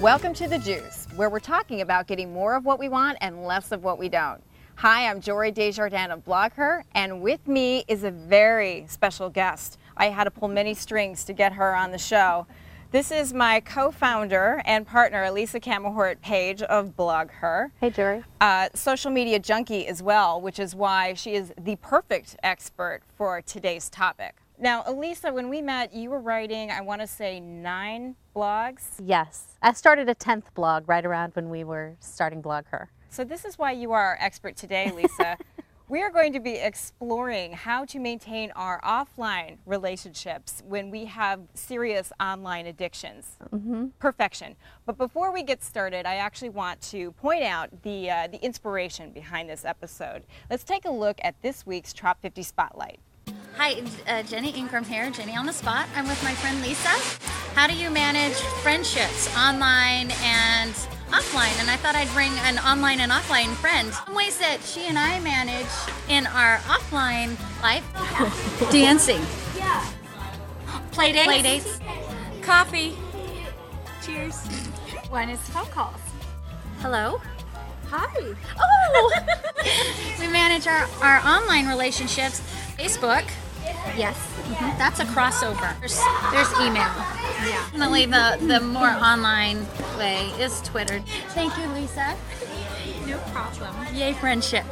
Welcome to The Juice, where we're talking about getting more of what we want and less of what we don't. Hi, I'm Jory Jardins of BlogHer, and with me is a very special guest. I had to pull many strings to get her on the show. This is my co-founder and partner, Elisa Camahort Page of BlogHer. Hey, Jory. Social media junkie as well, which is why she is the perfect expert for today's topic. Now, Elisa, when we met, you were writing, I want to say, 9 blogs? Yes. I started a 10th blog right around when we were starting BlogHer. So this is why you are our expert today, Lisa. We are going to be exploring how to maintain our offline relationships when we have serious online addictions. Perfection. But before we get started, I actually want to point out the inspiration behind this episode. Let's take a look at this week's Trop 50 Spotlight. Hi, Jenny Ingram here, Jenny on the Spot. I'm with my friend Lisa. How do you manage friendships online and offline? And I thought I'd bring an online and offline friend. Some ways that she and I manage in our offline life. Dancing. Yeah. Play dates. Coffee. Cheers. One is phone calls. Hello. Hi. Oh! We manage our online relationships. Facebook. Yes. That's a crossover. There's email. Yeah. Definitely the more online way is Twitter. Thank you, Lisa. No problem. Yay, friendship.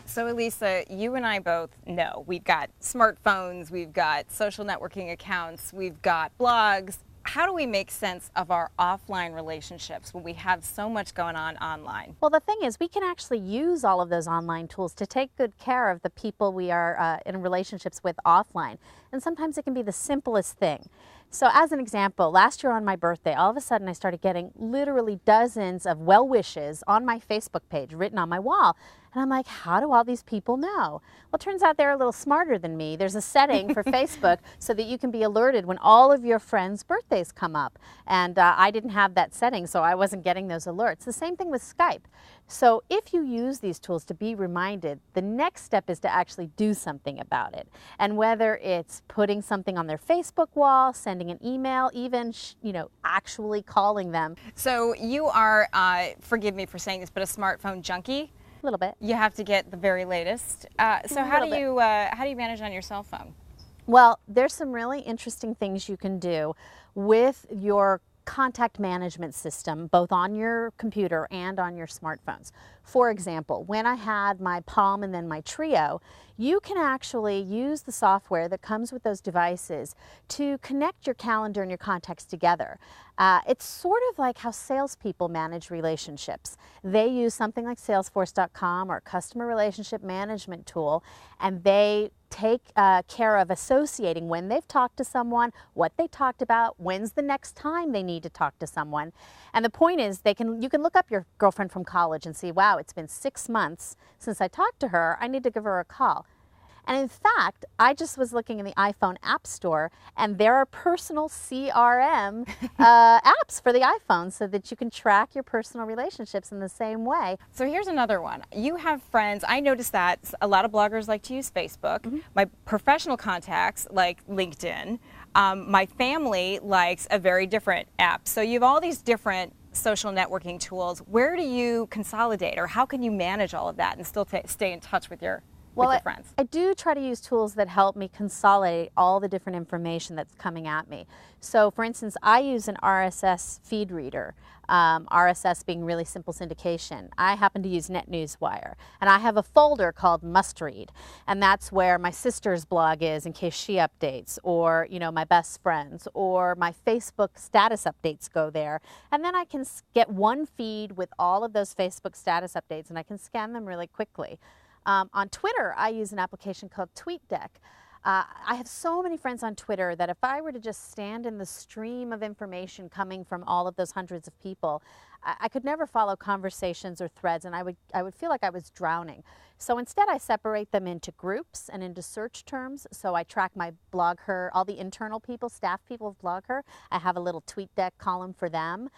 So Elisa, you and I both know we've got smartphones, we've got social networking accounts, we've got blogs. How do we make sense of our offline relationships when we have so much going on online? Well, the thing is, we can actually use all of those online tools to take good care of the people we are in relationships with offline. And sometimes it can be the simplest thing. So as an example, last year on my birthday, all of a sudden I started getting literally dozens of well wishes on my Facebook page written on my wall. And I'm like, how do all these people know? Well, it turns out they're a little smarter than me. There's a setting for Facebook so that you can be alerted when all of your friends' birthdays come up. And I didn't have that setting, so I wasn't getting those alerts. The same thing with Skype. So if you use these tools to be reminded, the next step is to actually do something about it. And whether it's putting something on their Facebook wall, sending an email, even actually calling them. So you are, forgive me for saying this, but a smartphone junkie? A little bit. You have to get the very latest. So how do you manage on your cell phone? Well, there's some really interesting things you can do with your contact management system, both on your computer and on your smartphones. For example, when I had my Palm and then my Trio, you can actually use the software that comes with those devices to connect your calendar and your contacts together. It's sort of like how salespeople manage relationships. They use something like Salesforce.com or a customer relationship management tool, and they take care of associating when they've talked to someone, what they talked about, when's the next time they need to talk to someone. And the point is, you can look up your girlfriend from college and see, wow, it's been 6 months since I talked to her, I need to give her a call. And in fact, I just was looking in the iPhone App Store, and there are personal CRM apps for the iPhone so that you can track your personal relationships in the same way. So here's another one. You have friends. I noticed that a lot of bloggers like to use Facebook. My professional contacts like LinkedIn. My family likes a very different app. So you have all these different social networking tools. Where do you consolidate, or how can you manage all of that and still stay in touch with your friends? I do try to use tools that help me consolidate all the different information that's coming at me. So for instance, I use an RSS feed reader, RSS being really simple syndication. I happen to use NetNewsWire, and I have a folder called Must Read, and that's where my sister's blog is in case she updates, or my best friends, or my Facebook status updates go there. And then I can get one feed with all of those Facebook status updates, and I can scan them really quickly. On Twitter, I use an application called TweetDeck. I have so many friends on Twitter that if I were to just stand in the stream of information coming from all of those hundreds of people, I could never follow conversations or threads, and I would feel like I was drowning. So instead I separate them into groups and into search terms. So I track my BlogHer, all the internal people, staff people of BlogHer. I have a little TweetDeck column for them.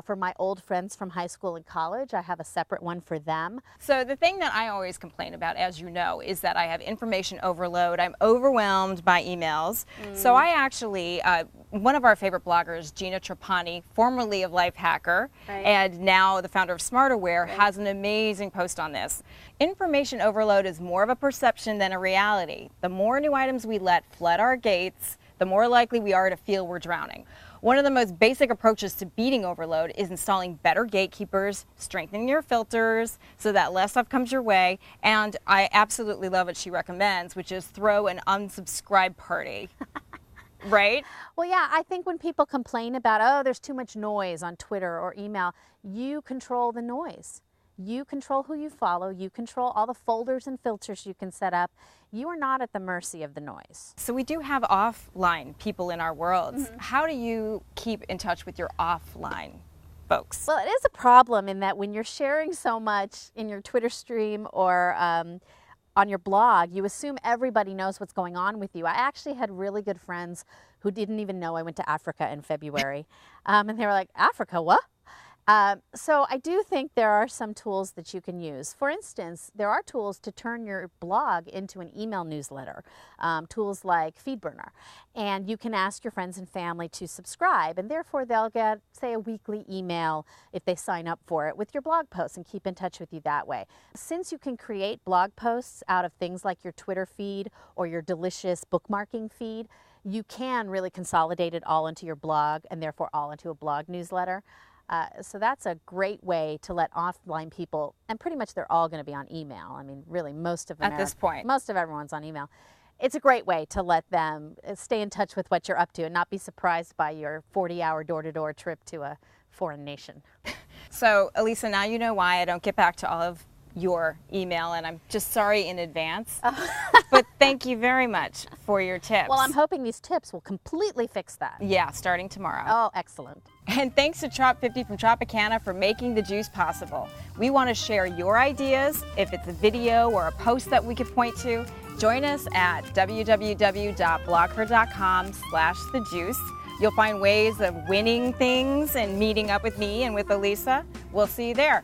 For my old friends from high school and college, I have a separate one for them. So the thing that I always complain about, as you know, is that I have information overload. I'm overwhelmed by emails. So I actually, one of our favorite bloggers, Gina Trapani, formerly of Lifehacker, and now the founder of SmarterWare, has an amazing post on this. Information overload is more of a perception than a reality. The more new items we let flood our gates, the more likely we are to feel we're drowning. One of the most basic approaches to beating overload is installing better gatekeepers, strengthening your filters so that less stuff comes your way, and I absolutely love what she recommends, which is throw an unsubscribe party. Right? Well, yeah, I think when people complain about, oh, there's too much noise on Twitter or email, you control the noise. You control who you follow. You control all the folders and filters you can set up. You are not at the mercy of the noise. So we do have offline people in our worlds. How do you keep in touch with your offline folks? Well, it is a problem in that when you're sharing so much in your Twitter stream or on your blog, you assume everybody knows what's going on with you. I actually had really good friends who didn't even know I went to Africa in February. And they were like, Africa, what? So I do think there are some tools that you can use. For instance, there are tools to turn your blog into an email newsletter, tools like Feedburner. And you can ask your friends and family to subscribe, and therefore they'll get, say, a weekly email if they sign up for it with your blog posts and keep in touch with you that way. Since you can create blog posts out of things like your Twitter feed or your delicious bookmarking feed, you can really consolidate it all into your blog and therefore all into a blog newsletter. So that's a great way to let offline people, and pretty much they're all going to be on email. I mean, really, most of them At this point. most of everyone's on email. It's a great way to let them stay in touch with what you're up to and not be surprised by your 40-hour door-to-door trip to a foreign nation. So, Elisa, now you know why I don't get back to all of your email, and I'm just sorry in advance. But thank you very much for your tips. Well, I'm hoping these tips will completely fix that. Yeah, starting tomorrow. Oh, excellent. And thanks to Trop50 from Tropicana for making the juice possible. We want to share your ideas. If it's a video or a post that we could point to, join us at www.blogher.com/thejuice. You'll find ways of winning things and meeting up with me and with Elisa. We'll see you there.